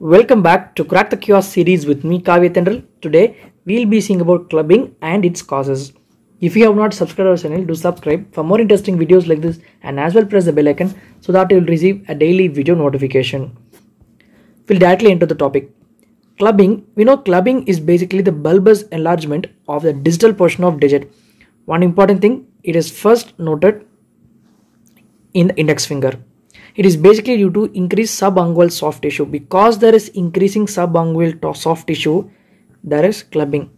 Welcome back to Crack the Chaos series with me, Kavya Tendral. Today, we'll be seeing about clubbing and its causes. If you have not subscribed our channel, do subscribe for more interesting videos like this and as well press the bell icon so that you will receive a daily video notification. We'll directly enter the topic. Clubbing. We know clubbing is basically the bulbous enlargement of the distal portion of digit. One important thing, it is first noted in the index finger. It is basically due to increased subungual soft tissue. Because there is increasing subungual soft tissue, there is clubbing.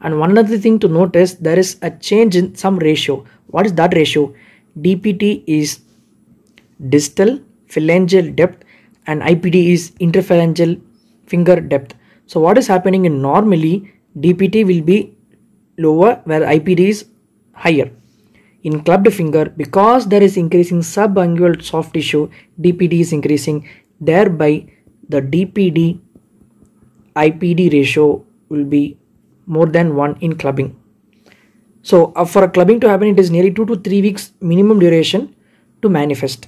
And one other thing to note is there is a change in some ratio. What is that ratio? DPT is distal phalangeal depth and IPD is interphalangeal finger depth. So what is happening in normally DPT will be lower where IPD is higher. In clubbed finger, because there is increasing subungual soft tissue, DPD is increasing, thereby the DPD IPD ratio will be more than 1 in clubbing. So for a clubbing to happen, it is nearly 2 to 3 weeks minimum duration to manifest.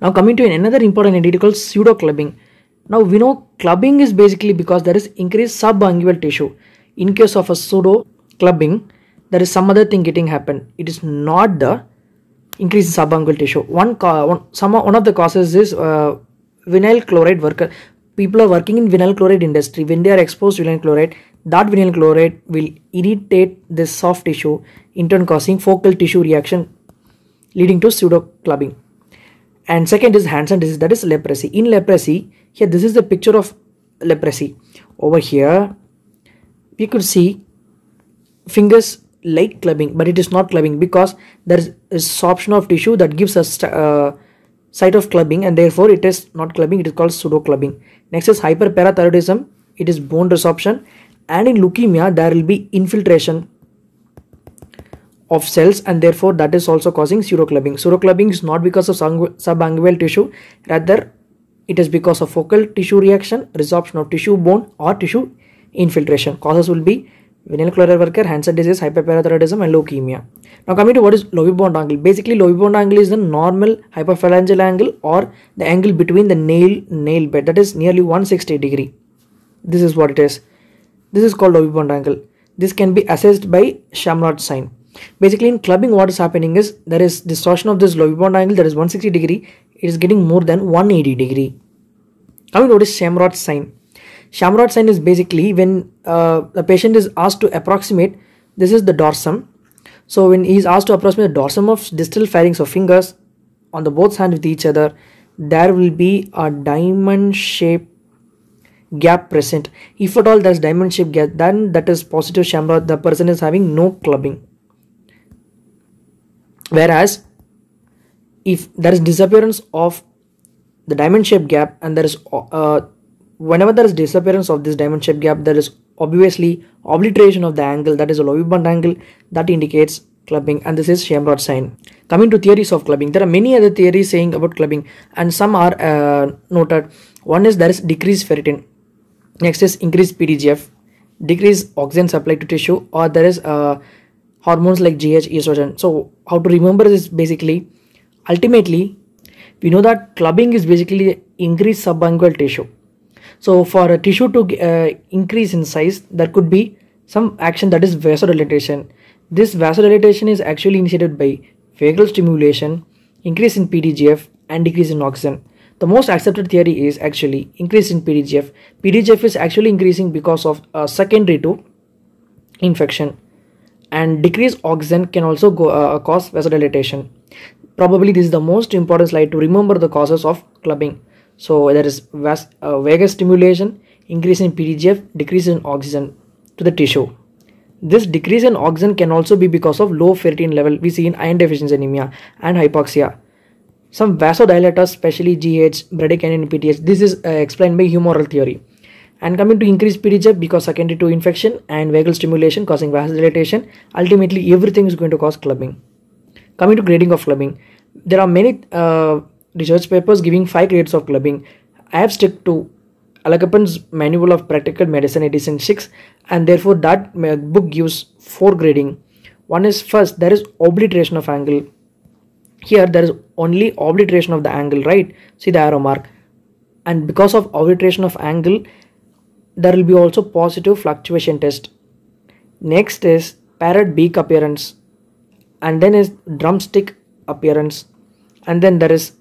Now coming to another important entity called pseudo clubbing. Now we know clubbing is basically because there is increased subungual tissue. In case of a pseudo clubbing, there is some other thing getting happen. It is not the increase in subungual tissue. One of the causes is vinyl chloride worker. People are working in vinyl chloride industry. When they are exposed to vinyl chloride, that vinyl chloride will irritate this soft tissue, in turn causing focal tissue reaction, leading to pseudo clubbing. And second is Hansen disease, that is leprosy. In leprosy, here this is the picture of leprosy. Over here, we could see fingers like clubbing, but it is not clubbing because there is absorption of tissue that gives us site of clubbing, and therefore it is not clubbing, it is called pseudo clubbing. Next is hyperparathyroidism, it is bone resorption, and in leukemia there will be infiltration of cells, and therefore that is also causing pseudo clubbing. Pseudo clubbing is not because of subungual tissue, rather it is because of focal tissue reaction, resorption of tissue bone or tissue infiltration. Causes will be vinyl chloride worker, Hansen disease, hyperparathyroidism and leukemia. Now coming to what is Loewe-Bond angle. Basically Loewe-Bond angle is the normal hyperphalangeal angle or the angle between the nail bed, that is nearly 160 degree. This is what it is. This is called Loewe-Bond angle. This can be assessed by Shamrod sign. Basically in clubbing what is happening is there is distortion of this Loewe-Bond angle, that is 160 degree. It is getting more than 180 degree. Coming to what is Shamrod sign. Shamrod sign is basically when the patient is asked to approximate, this is the dorsum. So when he is asked to approximate the dorsum of distal phalanx of fingers on the both hands with each other, there will be a diamond shaped gap present. If at all there is diamond shaped gap, then that is positive Shamrod, the person is having no clubbing. Whereas if there is disappearance of the diamond shaped gap and there is whenever there is disappearance of this diamond shaped gap, there is obviously obliteration of the angle, that is a Loewe-Bond angle, that indicates clubbing, and this is Shamrod sign. Coming to theories of clubbing, there are many other theories saying about clubbing, and some are noted. One is there is decreased ferritin. Next is increased PDGF, decreased oxygen supply to tissue, or there is hormones like GH, estrogen. So how to remember this? Basically, ultimately, we know that clubbing is basically increased subungual tissue. So for a tissue to increase in size, there could be some action, that is vasodilatation. This vasodilatation is actually initiated by vagal stimulation, increase in PDGF and decrease in oxygen. The most accepted theory is actually increase in PDGF. PDGF is actually increasing because of secondary to infection, and decreased oxygen can also cause vasodilatation. Probably this is the most important slide to remember the causes of clubbing. So there is vagus stimulation, increase in PDGF, decrease in oxygen to the tissue. This decrease in oxygen can also be because of low ferritin level we see in iron deficiency anemia and hypoxia. Some vasodilators, especially GH, bradykinin, and PTH, this is explained by humoral theory. And coming to increased PDGF because secondary to infection and vagal stimulation causing vasodilatation, ultimately everything is going to cause clubbing. Coming to grading of clubbing, there are many research papers giving 5 grades of clubbing. I have stuck to Alakapan's Manual of Practical Medicine edition 6, and therefore that book gives 4 grading. One is first there is obliteration of angle. Here there is only obliteration of the angle, right? See the arrow mark. and because of arbitration of angle, there will be also positive fluctuation test. Next is parrot beak appearance, and then is drumstick appearance, and then there is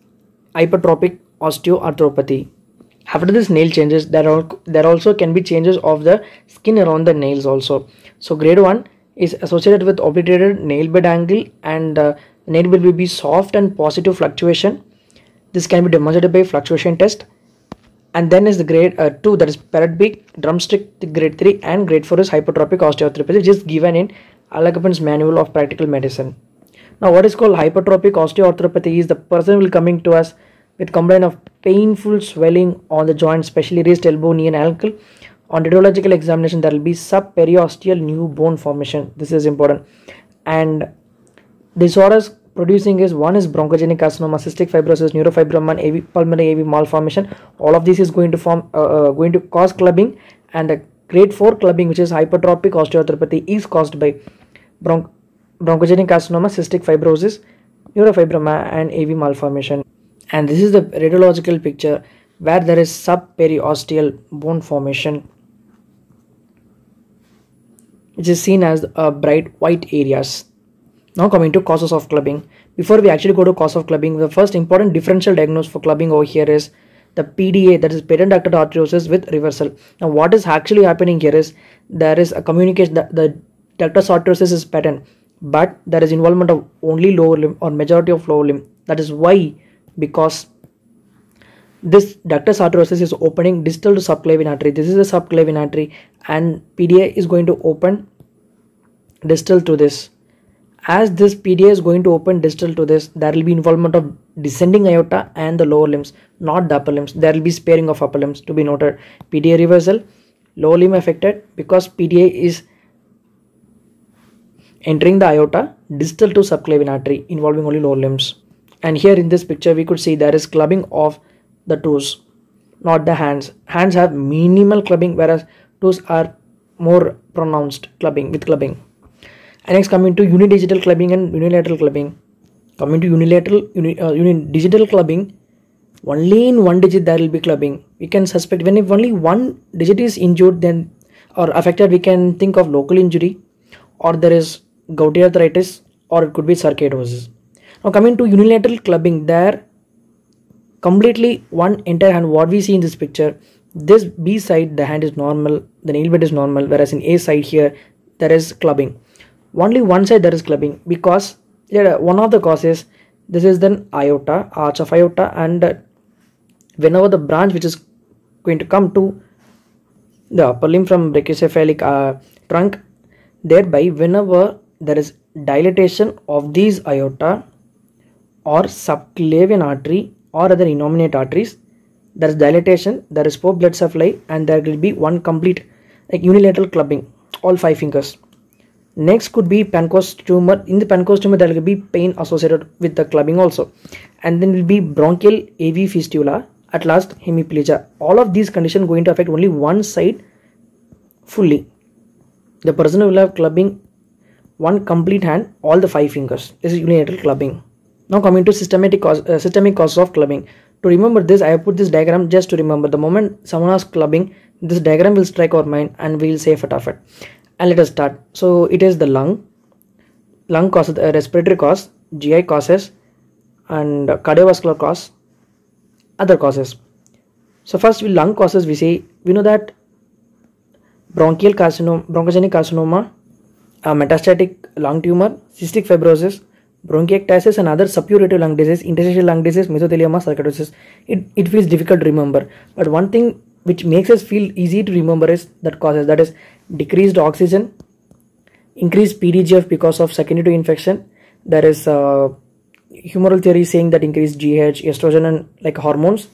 hypertrophic osteoarthropathy. After this nail changes, there also can be changes of the skin around the nails also. So grade 1 is associated with obliterated nail bed angle, and nail bed will be soft and positive fluctuation. This can be demonstrated by fluctuation test. And then is the grade 2, that is parrot beak, drumstick, grade 3, and grade 4 is hypertrophic osteoarthropathy, which is given in Al-Kappan's Manual of Practical Medicine. Now what is called hypertrophic osteoarthropathy is the person will coming to us with complaint of painful swelling on the joint, especially wrist, elbow, knee and ankle. On radiological examination, there will be subperiosteal new bone formation. This is important. And disorders producing is, one is bronchogenic carcinoma, cystic fibrosis, neurofibroma, and pulmonary AV malformation. All of this is going to cause clubbing, and the grade 4 clubbing, which is hypertrophic osteoarthropathy, is caused by bronchogenic carcinoma, cystic fibrosis, neurofibroma, and AV malformation. And this is the radiological picture where there is subperiosteal bone formation, which is seen as bright white areas. Now coming to causes of clubbing. Before we actually go to cause of clubbing, the first important differential diagnosis for clubbing over here is the PDA, that is patent ductal arteriosus with reversal. Now what is actually happening here is there is a communication that the ductus arteriosus is patent, but there is involvement of only lower limb or majority of lower limb. That is why, because this ductus arteriosus is opening distal to subclavian artery. This is the subclavian artery, and PDA is going to open distal to this. As this PDA is going to open distal to this, there will be involvement of descending aorta and the lower limbs, not the upper limbs. There will be sparing of upper limbs to be noted. PDA reversal, lower limb affected because PDA is entering the aorta distal to subclavian artery, involving only lower limbs. And here in this picture we could see there is clubbing of the toes, not the hands. Hands have minimal clubbing, whereas toes are more pronounced clubbing with clubbing. And next, coming to unidigital clubbing and unilateral clubbing. Coming to unidigital clubbing, only in one digit there will be clubbing. We can suspect when if only one digit is injured then or affected, we can think of local injury, or there is gouty arthritis, or it could be sarcoidosis. Now coming to unilateral clubbing, there completely one entire hand. What we see in this picture, this B side the hand is normal, the nail bed is normal, whereas in A side here there is clubbing. Only one side there is clubbing because one of the causes, this is then aorta, arch of aorta, and whenever the branch which is going to come to the upper limb from brachiocephalic trunk, thereby whenever there is dilatation of these aorta or subclavian artery or other innominate arteries, there is dilatation, there is poor blood supply, and there will be one complete unilateral clubbing, all 5 fingers. Next could be Pancoast tumor. In the Pancoast tumor there will be pain associated with the clubbing also, and then will be bronchial AV fistula, at last hemiplegia. All of these conditions going to affect only one side fully. The person will have clubbing one complete hand, all the 5 fingers. This is unilateral clubbing. Now coming to systemic causes of clubbing. To remember this, I have put this diagram just to remember. The moment someone has clubbing, this diagram will strike our mind and we will say fatafat. And let us start. So it is the lung causes, respiratory cause, GI causes, and cardiovascular cause, other causes. So first with lung causes, we know that bronchogenic carcinoma, metastatic lung tumor, cystic fibrosis, bronchiectasis, and other suppurative lung disease, interstitial lung disease, mesothelioma, sarcoidosis. It feels difficult to remember, but one thing which makes us feel easy to remember is that causes, that is decreased oxygen, increased PDGF because of secondary to infection. There is humoral theory saying that increased GH, estrogen, and like hormones,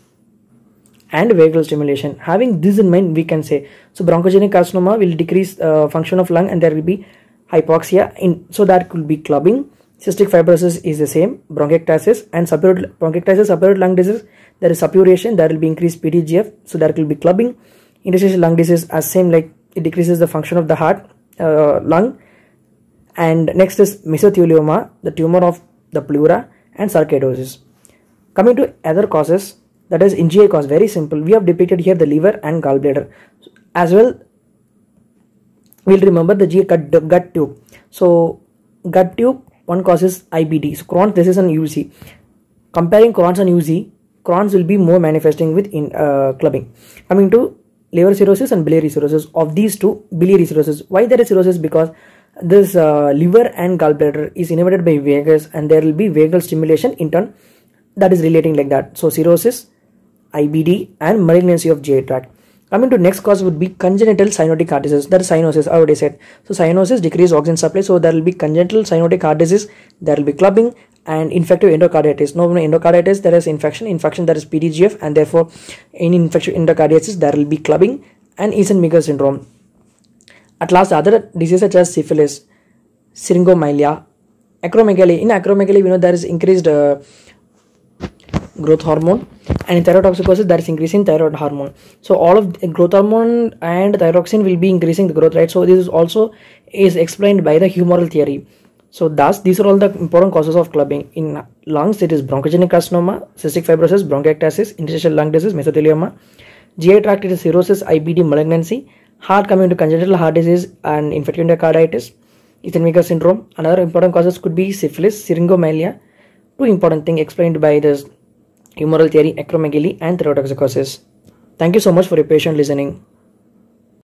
and vagal stimulation. Having this in mind, we can say, so bronchogenic carcinoma will decrease function of lung and there will be hypoxia, so that could be clubbing. Cystic fibrosis is the same, bronchiectasis, and suppurative lung disease, there is suppuration, there will be increased PDGF, so there will be clubbing. Interstitial lung disease as same, like it decreases the function of the heart, lung. And next is mesothelioma, the tumor of the pleura, and sarcoidosis. Coming to other causes, That is in GI cause. Very simple. We have depicted here the liver and gallbladder. As well, we'll remember the GI gut tube. So gut tube, one causes IBD. So Crohn's, this is an UC. Comparing Crohn's and UC, Crohn's will be more manifesting with clubbing. Coming to liver cirrhosis and biliary cirrhosis. Of these two, biliary cirrhosis. Why there is cirrhosis? Because this liver and gallbladder is innervated by vagus, and there will be vagal stimulation in turn that is relating like that. So cirrhosis, IBD, and malignancy of GI tract. Coming to next cause would be congenital cyanotic heart disease. That is cyanosis, I already said. So cyanosis, decreased oxygen supply. So there will be congenital cyanotic heart disease. There will be clubbing and infective endocarditis. No endocarditis, there is infection. Infection, there is PDGF, and therefore in infective endocarditis there will be clubbing and Eisenmenger syndrome. At last, other diseases such as syphilis, syringomyelia, acromegaly. In acromegaly, we know there is increased growth hormone, and in thyrotoxicosis there is increasing thyroid hormone. So all of growth hormone and thyroxine will be increasing the growth, right? So this is also explained by the humoral theory. So thus these are all the important causes of clubbing. In lungs, it is bronchogenic carcinoma, cystic fibrosis, bronchiectasis, interstitial lung disease, mesothelioma. GI tract, it is cirrhosis, IBD, malignancy. Heart, coming to congenital heart disease and infective endocarditis, Eisenmenger syndrome. Another important causes could be syphilis, syringomyelia. Two important things explained by this humoral theory, acromegaly and thyrotoxicosis. Thank you so much for your patient listening.